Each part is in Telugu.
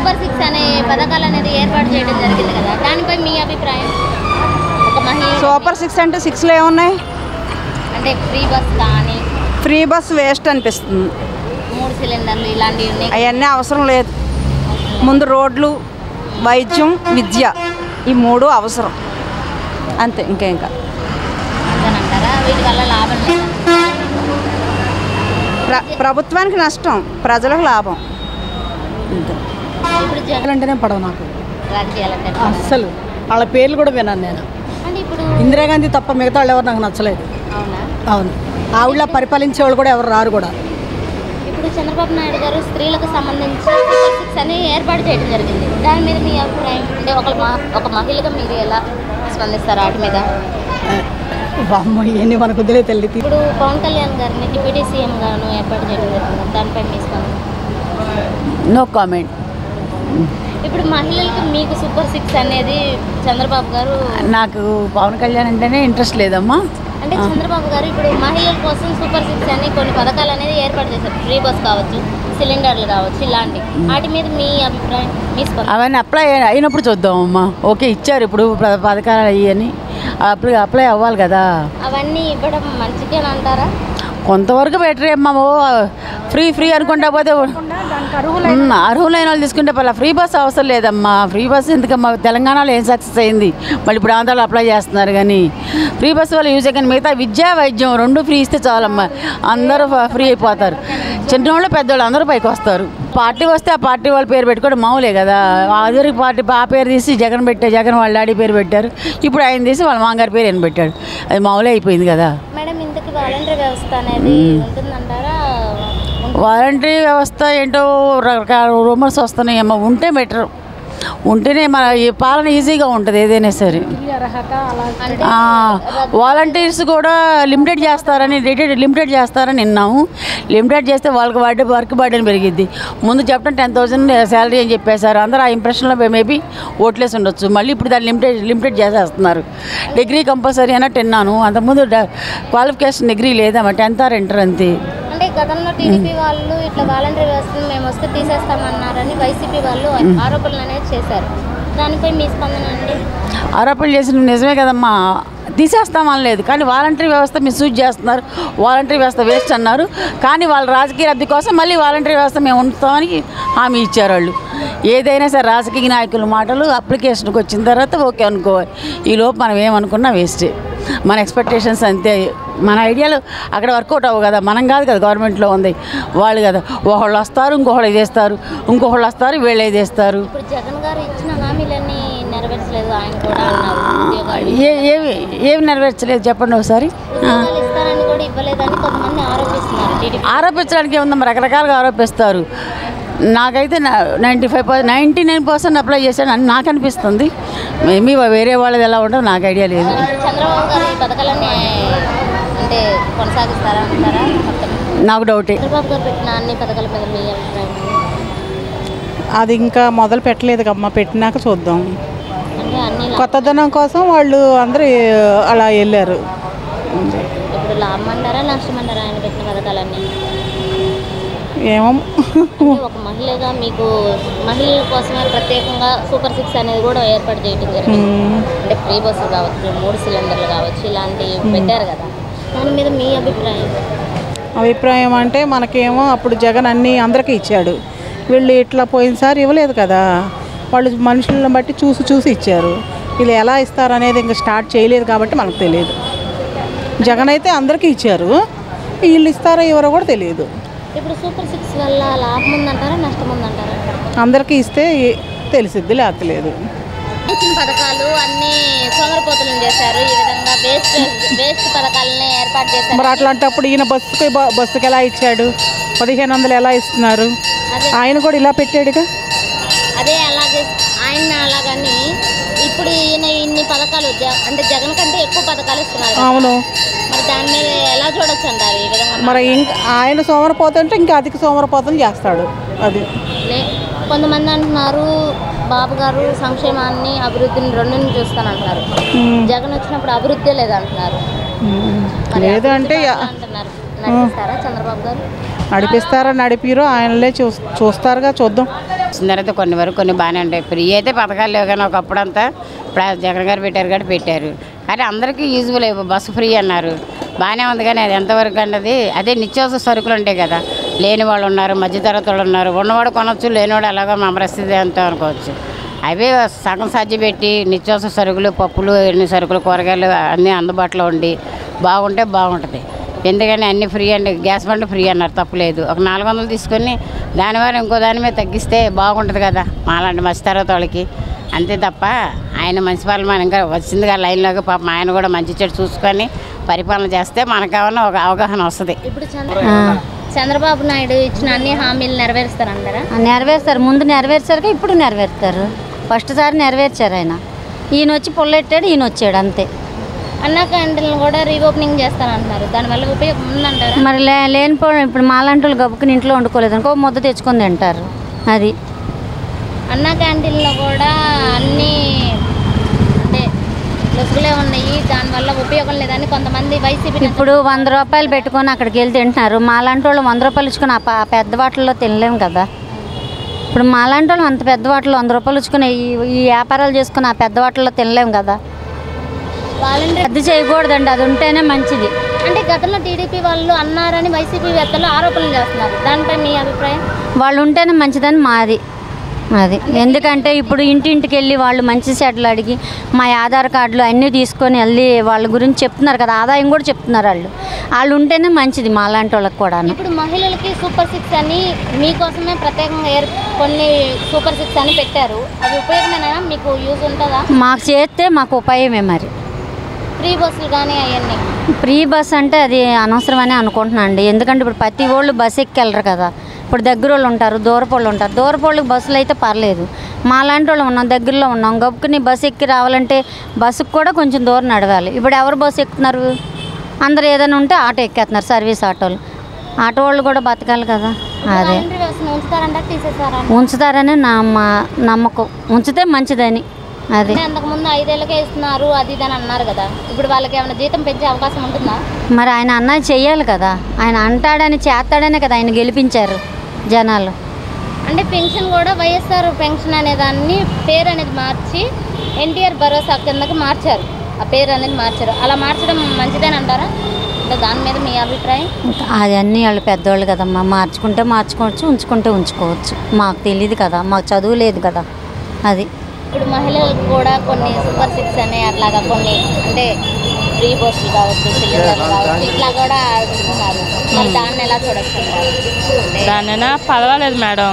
సూపర్ 6 అనే పథకాలు అనేది ఏర్పాటు చేయడం జరిగింది కదా, దానిపై మీ అభిప్రాయం? ఒక మహిళ సూపర్ 6 అంటే 6లో ఏమున్నాయి? అంటే ఫ్రీ బస్ కానీ, ఫ్రీ బస్ వేస్ట్ అనిపిస్తుంది. 3 సిలిండర్లు ఇలాంటివి ఉన్నాయి. అవన్నీ అవసరం లేదు. ముందు రోడ్లు, వైద్యం, విద్య, ఈ 3 అవసరం అంతే. ఇంకా అంటారా? వీటి వల్ల లాభం లేదా? ప్రభుత్వానికి నష్టం, ప్రజలకు లాభం. ఇప్పుడు జగన్ అంటేనే పడవు నాకు రాజకీయాలంటే అస్సలు. వాళ్ళ పేర్లు కూడా విన్నాను నేను. అంటే ఇప్పుడు ఇందిరాగాంధీ తప్ప మిగతా వాళ్ళు ఎవరు నాకు నచ్చలేదు. అవునా? అవును, ఆవిడ పరిపాలించే వాళ్ళు కూడా ఎవరు రారు కూడా. ఇప్పుడు చంద్రబాబు నాయుడు గారు స్త్రీలకు సంబంధించి సూపర్ 6 అని ఏర్పాటు చేయడం జరిగింది. దాని మీద మీ అభిప్రాయం? అంటే ఒక మహిళగా మీరు ఎలా స్పందిస్తారు వాటి మీద? అమ్మ ఇవన్నీ మనకు వదిలే తల్లి. ఇప్పుడు పవన్ కళ్యాణ్ గారిని డిప్యూటీ సీఎం గాను ఏర్పాటు చేయడం జరిగింది, దానిపై మీ స్పందన? No comment. ఇప్పుడు మహిళలకు మీకు సూపర్ 6 అనేది చంద్రబాబు గారు, నాకు పవన్ కళ్యాణ్ అంటేనే ఇంట్రెస్ట్ లేదమ్మా. అంటే చంద్రబాబు గారు ఇప్పుడు మహిళల కోసం సూపర్ 6 అని కొన్ని పథకాలు అనేది ఏర్పాటు చేశారు. ఫ్రీ బస్ కావచ్చు, సిలిండర్లు కావచ్చు, ఇలాంటి వాటి మీద మీ అభిప్రాయం, మీ స్పందన? అవన్నీ అప్లై అయినప్పుడు చూద్దామమ్మా. ఓకే, ఇచ్చారు ఇప్పుడు పథకాలు అయ్యని, అప్లై అవ్వాలి కదా. అవన్నీ ఇవ్వడం మంచిగా అంటారా? కొంతవరకు బెటర్ అమ్మా. ఫ్రీ అనుకుంటా పోతే అర్హులైన వాళ్ళు తీసుకుంటే పర్లేదు. ఫ్రీ బస్ అవసరం లేదమ్మా. ఫ్రీ బస్ ఎందుకమ్మా? తెలంగాణలో ఏం సక్సెస్ అయింది, మళ్ళీ ఇప్పుడు ఆంధ్రాలో అప్లై చేస్తున్నారు. కానీ ఫ్రీ బస్ వల్ల యూజ్ కానీ మిగతా విద్యా, వైద్యం 2 ఫ్రీ ఇస్తే చాలమ్మా. అందరూ ఫ్రీ అయిపోతారు. చిన్నవాళ్ళు పెద్దవాళ్ళు అందరూ పైకి వస్తారు. పార్టీ వస్తే ఆ పార్టీ వాళ్ళ పేరు పెట్టుకోవడం మామూలే కదా. అదే పార్టీ ఆ పేరు తీసి జగన్ జగన్ వాళ్ళ డాడీ పేరు పెట్టారు. ఇప్పుడు ఆయన తీసి వాళ్ళ మామగారి పేరు ఆయన పెట్టాడు. అది మామూలే అయిపోయింది కదా. మేడం, ఇంతకు వాలంటరీ వ్యవస్థ అనేది ఉంటుందంటారా? వాలంటరీ వ్యవస్థ ఏంటో రకరకాల రూమర్స్ వస్తున్నాయమ్మా. ఉంటే బెటర్, ఉంటేనే మన ఈ పాలన ఈజీగా ఉంటుంది ఏదైనా సరే. వాలంటీర్స్ కూడా లిమిటెడ్ చేస్తారని విన్నాము. లిమిటెడ్ చేస్తే వాళ్ళకి వర్క్ బర్డెన్ పెరిగిద్ది. ముందు చెప్పడం 10,000 శాలరీ అని చెప్పేశారు. అందరూ ఆ ఇంప్రెషన్లో మేబీ ఓట్లేసి ఉండొచ్చు. మళ్ళీ ఇప్పుడు దాన్ని లిమిటెడ్ చేసేస్తున్నారు. డిగ్రీ కంపల్సరీ అన్నట్టు విన్నాను. అంతకుముందు క్వాలిఫికేషన్ డిగ్రీ లేదమ్మా, 10th or ఇంటర్ అంతే. అంటే గతంలో టీడీపీ వాళ్ళు ఇట్లా వాలంటరీ వ్యవస్థను మేము వస్తే తీసేస్తామన్నారని వైసీపీ వాళ్ళు ఆరోపణలు అనేది చేశారు. దానిపై మీ స్పందన అండి? ఆరోపణలు చేసిన నిజమే కదమ్మా, తీసేస్తామనలేదు. కానీ వాలంటరీ వ్యవస్థ మిస్యూజ్ చేస్తున్నారు. వాలంటరీ వ్యవస్థ వేస్ట్ అన్నారు. కానీ వాళ్ళ రాజకీయ లబ్ధి కోసం మళ్ళీ వాలంటరీ వ్యవస్థ మేము ఉంచుతామని హామీ ఇచ్చారు వాళ్ళు. ఏదైనా సరే రాజకీయ నాయకుల మాటలు అప్లికేషన్కి వచ్చిన తర్వాత ఓకే అనుకోవాలి. ఈలోపు మనం ఏమనుకున్నా వేస్టే. మన ఎక్స్పెక్టేషన్స్ అంతే. మన ఐడియాలు అక్కడ వర్కౌట్ అవ్వవు కదా. మనం కాదు కదా గవర్నమెంట్లో ఉంది, వాళ్ళు కదా. ఒకళ్ళు వస్తారు, ఇంకొకళ్ళు చేస్తారు, ఇంకొకళ్ళు వస్తారు, వీళ్ళు చేస్తారు. ఇప్పుడు జగన్ గారు ఇచ్చిన హామీలన్నీ నెరవేర్చలేదు ఆయన కూడా అన్నారు. ఏమి నెరవేర్చలేదు చెప్పండి ఒకసారి. ఇస్తారని కూడా ఇవ్వలేదని కొంతమంది ఆరోపిస్తున్నారు. ఆరోపించడానికి ఏముందమ్మా, రకరకాలుగా ఆరోపిస్తారు. నాకైతే 99% అప్లై చేశాను అని నాకు అనిపిస్తుంది. మేబీ వేరే వాళ్ళది ఎలా ఉంటుందో నాకు ఐడియా లేదు. చంద్రబాబు గారు ఈ పథకాలన్నీ అంటే కొనసాగిస్తారా అంటారా? నాకు డౌటే. చంద్రబాబు గారు పెట్టిన అన్ని పథకాల మీద మీ అభిప్రాయం? అది ఇంకా మొదలు పెట్టలేదు కమ్మా, పెట్టినాక చూద్దాం. అంటే అన్ని కొత్తదనం కోసం వాళ్ళు అందరూ అలా వెళ్ళారు. ఇప్పుడు లాభం అంటారా నష్టం అంటారా ఆయన పెట్టిన పథకాలన్నీ? ఏమో, ఒక మహిళగా మీకు మహిళల కోసమే ప్రత్యేకంగా సూపర్ 6 అనేది కూడా ఏర్పాటు చేయడం జరిగింది. అంటే ఫ్రీ బస్సులు కావచ్చు, 3 సిలిండర్లు కావచ్చు, ఇలాంటివి పెట్టారు కదా. దాని మీద మీ అభిప్రాయం అంటే మనకేమో అప్పుడు జగన్ అన్నీ అందరికీ ఇచ్చాడు. వీళ్ళు ఇట్లా పోయినసారి ఇవ్వలేదు కదా. వాళ్ళు మనుషులను బట్టి చూసి ఇచ్చారు. వీళ్ళు ఎలా ఇస్తారు అనేది ఇంకా స్టార్ట్ చేయలేదు కాబట్టి మనకు తెలియదు. జగన్ అయితే అందరికీ ఇచ్చారు, వీళ్ళు ఇస్తారో ఎవరో కూడా తెలియదు. ఇప్పుడు సూపర్ 6 వల్ల లాభం ఉందంటారా నష్టం ఉందంటారా? అందరికీ ఇస్తే తెలిసిద్ది, లేకపోలేదు. ఇచ్చిన పథకాలు అన్నీ సోమరపోతులను చేశారు. ఈ విధంగా వేస్ట్ పథకాలని ఏర్పాటు చేశారు. మరి అట్లాంటప్పుడు ఈయన బస్సుకి ఎలా ఇచ్చాడు? 1500 ఎలా ఇస్తున్నారు? ఆయన కూడా ఇలా పెట్టాడుగా. అదే అలాగే ఆయన అలాగని ఇప్పుడు ఈయన ఇన్ని పథకాలు అంటే జగన్ కంటే ఎక్కువ పథకాలు ఇస్తున్నారు. అవును, మరి దాని మీద ఎలా చూడొచ్చు అంటారు ఈ విధంగా? మరి ఇంకా ఆయన సోమరపోతుంటే ఇంకా అధిక సోమరపోతం చేస్తాడు. అది కొంతమంది అంటున్నారు బాబు గారు సంక్షేమాన్ని అభివృద్ధిని రెండుని చూస్తానంటున్నారు. జగన్ వచ్చినప్పుడు అభివృద్ధి లేదంటున్నారు. లేదు అంటే అంటున్నారు. నడిపిస్తారా చంద్రబాబు గారు? నడిపిస్తారా? నడిపిరో ఆయనలే చూస్తారుగా, చూద్దాం. వచ్చిన తర్వాత కొన్ని వరకు కొన్ని బాగానే ఉంటాయి. ఫ్రీ అయితే పథకాలు లేవు కానీ ఒకప్పుడంతా ఇప్పుడు జగన్ గారు పెట్టారు కాబట్టి పెట్టారు. కానీ అందరికీ యూజ్ఫుల్ బస్సు ఫ్రీ అన్నారు, బాగానే ఉంది. కానీ అది ఎంతవరకు అన్నది అదే నిత్యావసర సరుకులు ఉంటాయి కదా, లేని వాళ్ళు ఉన్నారు, మధ్యతరగతి వాళ్ళు ఉన్నారు, ఉన్నవాడు కొనవచ్చు, లేనివాడు ఎలాగో మా పరిస్థితి అంతా అనుకోవచ్చు. అవే సగం సజ్జి పెట్టి నిత్యావసర సరుకులు, పప్పులు, ఎన్ని సరుకులు, కూరగాయలు అన్నీ అందుబాటులో ఉండి బాగుంటే బాగుంటుంది. ఎందుకని అన్నీ ఫ్రీ అండి, గ్యాస్ బండ్ ఫ్రీ అన్నారు, తప్పులేదు. ఒక 400 తీసుకొని దానివల్ల ఇంకో దాని మీద తగ్గిస్తే బాగుంటుంది కదా మాలాంటి మధ్య తరగతి వాళ్ళకి. అంతే తప్ప ఆయన మంచి పాలన ఇంకా వచ్చిందిగా లైన్లోకి, పాపం ఆయన కూడా మంచి చెడు చూసుకొని పరిపాలన చేస్తే మనకేమన్నా ఒక అవగాహన వస్తుంది. ఇప్పుడు చంద్రబాబు నాయుడు ఇచ్చిన అన్ని హామీలు నెరవేరుస్తారంటారా? నెరవేరుస్తారు, ముందు నెరవేర్చారు, ఇప్పుడు నెరవేరుతారు. ఫస్ట్ సారి నెరవేర్చారు ఆయన. ఈయన వచ్చి పొల్లెట్టాడు, ఈయన వచ్చాడు అంతే. అన్నా క్యాంటీన్లు కూడా రీఓపెనింగ్ చేస్తారంటున్నారు, దానివల్ల ఉపయోగం ఉందంటారా? మరి లేనిపోవడం ఇప్పుడు మాలాంటి వాళ్ళు గబ్బుకుని ఇంట్లో వండుకోలేదు అనుకో, ముద్ద తెచ్చుకొని తింటారు. అది అన్నా క్యాంటీన్లో కూడా అన్నీ అంటే లొసుగులే ఉన్నాయి, దానివల్ల ఉపయోగం లేదని కొంతమంది వైసీపీ ఇప్పుడు 100 రూపాయలు పెట్టుకొని అక్కడికి వెళ్ళి తింటున్నారు. మాలాంటి వాళ్ళు 100 రూపాయలు ఇచ్చుకొని ఆ పెద్ద వాటిల్లో తినలేము కదా. ఇప్పుడు మాలాంటి వాళ్ళు అంత పెద్ద వాటిలో 100 రూపాయలు ఇచ్చుకొని ఈ వ్యాపారాలు చేసుకుని ఆ పెద్ద వాటిల్లో తినలేము కదా. రద్దు చేయకూడదండి, అది ఉంటేనే మంచిది. అంటే గతంలో టీడీపీ వాళ్ళు అన్నారని వైసీపీ వేత్తలు ఆరోపణలు చేస్తున్నారు, దానిపై మీ అభిప్రాయం? వాళ్ళు ఉంటేనే మంచిదని మాది. అది ఎందుకంటే ఇప్పుడు ఇంటింటికి వెళ్ళి వాళ్ళు మంచి సెట్లు అడిగి మా ఆధార్ కార్డులు అన్నీ తీసుకొని వెళ్ళి వాళ్ళ గురించి చెప్తున్నారు కదా, ఆదాయం కూడా చెప్తున్నారు. వాళ్ళు ఉంటేనే మంచిది మాలాంటి వాళ్ళకి కూడా. ఇప్పుడు మహిళలకి సూపర్ 6 అని మీకోసమే ప్రత్యేకంగా కొన్ని సూపర్ 6 అని పెట్టారు, అవి ఉపయోగమేనా? మీకు యూజ్ ఉంటుందా? మాకు చేస్తే మాకు ఉపయోగమే. మరి ఫ్రీ బస్సులు కానీ అవన్నీ ఫ్రీ బస్ అంటే అది అనవసరమని అనుకుంటున్నాను అండి. ఎందుకంటే ఇప్పుడు ప్రతి వాళ్ళు బస్సు ఎక్కెళ్ళరు కదా. ఇప్పుడు దగ్గర వాళ్ళు ఉంటారు, దూరపు వాళ్ళు ఉంటారు. దూరపు వాళ్ళకి బస్సులు అయితే పర్లేదు, మాలాంటి వాళ్ళు ఉన్నాం, దగ్గరలో ఉన్నాం. గబుక్కుని బస్సు ఎక్కి రావాలంటే బస్సుకు కూడా కొంచెం దూరం నడవాలి. ఇప్పుడు ఎవరు బస్సు ఎక్కుతున్నారు? అందరు ఏదైనా ఉంటే ఆటో ఎక్కేస్తున్నారు, సర్వీస్ ఆటోలు. ఆటో వాళ్ళు కూడా బతకాలి కదా. అదే ఉంచుతారని నా నమ్మకం, ఉంచితే మంచిదని. అది అంతకుముందు 5 ఏళ్ళకే ఇస్తున్నారు అది ఇదని అన్నారు కదా, ఇప్పుడు వాళ్ళకి ఏమైనా జీతం పెంచే అవకాశం ఉంటుందా? మరి ఆయన అన్నది చెయ్యాలి కదా, ఆయన అంటాడని చేస్తాడనే కదా ఆయన గెలిపించారు జనాలు. అంటే పెన్షన్ కూడా వైఎస్ఆర్ పెన్షన్ అనే దాన్ని పేరు అనేది మార్చి ఎన్టీఆర్ భరోసా కిందకి మార్చారు, ఆ పేరు అనేది మార్చారు. అలా మార్చడం మంచిదని అంటారా? అంటే దాని మీద మీ అభిప్రాయం? అది అన్నీ వాళ్ళు పెద్దవాళ్ళు కదమ్మా, మార్చుకుంటే మార్చుకోవచ్చు, ఉంచుకుంటే ఉంచుకోవచ్చు. మాకు తెలియదు కదా, మాకు చదువు లేదు కదా. అది ఇప్పుడు మహిళలకు కూడా కొన్ని సూపర్ 6 అని అట్లాగా కొన్ని అంటే ఫ్రీ బస్సులు కావచ్చు, సిలిండర్లు కావచ్చు, ఇట్లా కూడా అడుగుతున్నారు. మరి దాన్ని ఎలా చూడొచ్చు? దాన్నైనా పర్వాలేదు మేడం,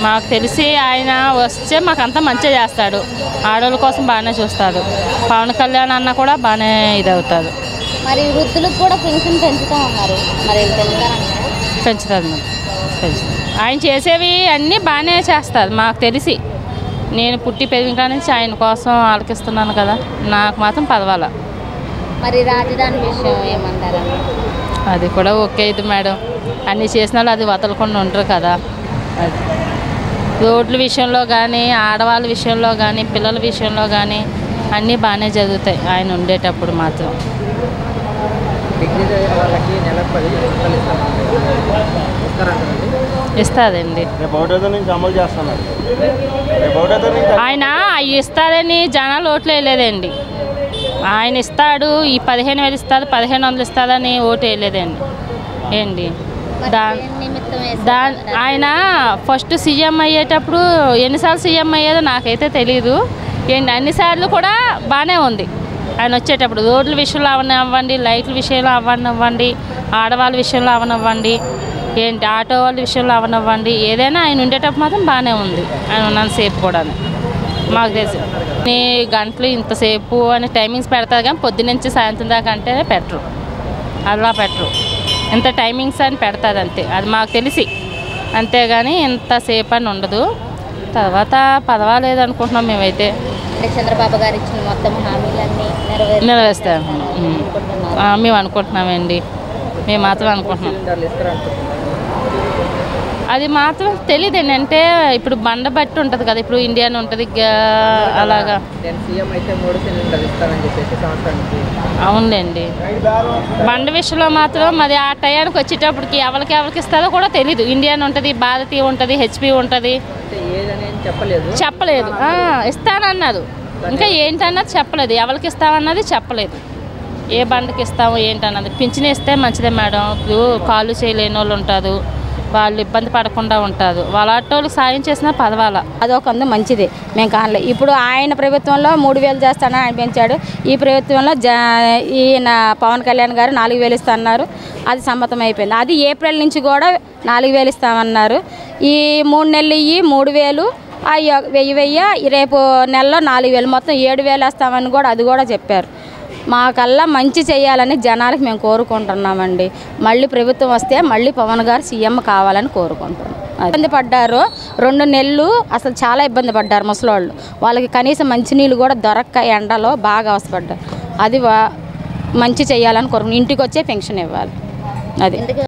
మాకు తెలిసి ఆయన వస్తే మాకంతా మంచిగా చేస్తాడు, ఆడవాళ్ళ కోసం బాగానే చూస్తాడు. పవన్ కళ్యాణ్ అన్న కూడా బాగానే ఇదవుతాడు. మరి వృద్ధులకు కూడా పెన్షన్ పెంచుతా ఉన్నారు, మరి పెంచుతారంటారు? పెంచుతారు మేడం, పెంచుతారు. ఆయన చేసేవి అన్నీ బాగానే చేస్తారు మాకు తెలిసి. నేను పుట్టి పెరిగిన కాడ నుంచి ఆయన కోసం ఆలకిస్తున్నాను కదా, నాకు మాత్రం పర్వాలా. మరి రాజధాని విషయం ఏమంటారా? అది కూడా ఓకే ఇది మేడం, అన్నీ చేసిన వాళ్ళు అది వదలకుండా ఉంటారు కదా. అది రోడ్ల విషయంలో కానీ, ఆడవాళ్ళ విషయంలో కానీ, పిల్లల విషయంలో కానీ అన్నీ బాగానే జరుగుతాయి ఆయన ఉండేటప్పుడు మాత్రం. ఇస్తారండి ఆయన, అవి ఇస్తారని జనాలు ఓట్లు వేయలేదండి. ఆయన ఇస్తాడు, ఈ 15,000 ఇస్తాడు, 1,500 ఇస్తాడని ఓటు వేయలేదండి. ఏంటి ఆయన ఫస్ట్ సీఎం అయ్యేటప్పుడు ఎన్నిసార్లు సీఎం అయ్యేదో నాకైతే తెలీదు. ఏంటి అన్నిసార్లు కూడా బాగానే ఉంది ఆయన వచ్చేటప్పుడు. రోడ్ల విషయంలో అవనివ్వండి, లైట్ల విషయంలో అవనివ్వండి, ఆడవాళ్ళ విషయంలో అవనివ్వండి, ఏంటి ఆటో వాళ్ళ విషయంలో అవనివ్వండి, ఏదైనా ఆయన ఉండేటప్పుడు మాత్రం బాగానే ఉంది. ఆయన ఉన్నంతసేపు కూడా మాకు తెలుసు. గంటలు ఇంతసేపు అని టైమింగ్స్ పెడతారు కానీ పొద్దునుంచి సాయంత్రం దాకా అంటే పెట్టరు, అలా పెట్టరు. ఇంత టైమింగ్స్ అని పెడతారు అంతే, అది మాకు తెలిసి. అంతేగాని ఇంతసేపు అని ఉండదు. తర్వాత పర్వాలేదు అనుకుంటున్నాం మేమైతే. చంద్రబాబు గారు ఇచ్చిన మొత్తం హామీలన్నీ నెరవేరుస్తాం మేము అనుకుంటున్నామండి, మేము మాత్రం అనుకుంటున్నాం. అది మాత్రం తెలియదండి. అంటే ఇప్పుడు బండ బట్టి ఉంటుంది కదా, ఇప్పుడు ఇండియన్ ఉంటుంది అలాగా. అవునులేండి. బండ విషయంలో మాత్రం అది ఆ టయానికి వచ్చేటప్పటికి ఎవరికి ఇస్తారో కూడా తెలీదు. ఇండియన్ ఉంటుంది, భారతీయ ఉంటుంది, హెచ్పి ఉంటుంది, చెప్పలేదు. ఇస్తానన్నారు, ఇంకా ఏంటన్నది చెప్పలేదు. ఎవరికి ఇస్తామన్నది చెప్పలేదు. ఏ బండకి ఇస్తాము ఏంటన్నది. పింఛన్ ఇస్తే మంచిదే మేడం. ఇప్పుడు కాళ్ళు చేయలేని వాళ్ళు ఉంటారు, వాళ్ళు ఇబ్బంది పడకుండా ఉంటారు. వాళ్ళకి సాయం చేసినా పర్వాలా. అదొక మంచిది, మేము కానలే. ఇప్పుడు ఆయన ప్రభుత్వంలో 3000 చేస్తానని ఆయన పెంచాడు. ఈ ప్రభుత్వంలో ఈయన పవన్ కళ్యాణ్ గారు 4000 ఇస్తాన్నారు. అది సమ్మతం అయిపోయింది. అది ఏప్రిల్ నుంచి కూడా 4000 ఇస్తామన్నారు. ఈ 3 నెలలు 3000, 1000 రేపు నెలలో 4000, మొత్తం 7000 వేస్తామని కూడా అది కూడా చెప్పారు. మాకల్లా మంచి చేయాలని జనాలకు మేము కోరుకుంటున్నామండి. మళ్ళీ ప్రభుత్వం వస్తే మళ్ళీ పవన్ గారు సీఎం కావాలని కోరుకుంటున్నాం. ఇబ్బంది పడ్డారు 2 నెలలు, అసలు చాలా ఇబ్బంది పడ్డారు ముసలోళ్ళు. వాళ్ళకి కనీసం మంచినీళ్ళు కూడా దొరక్క ఎండలో బాగా అవసరపడ్డారు. అది మంచి చేయాలని కోరుకుంటున్నాం. ఇంటికి వచ్చే పెన్షన్ ఇవ్వాలి. అది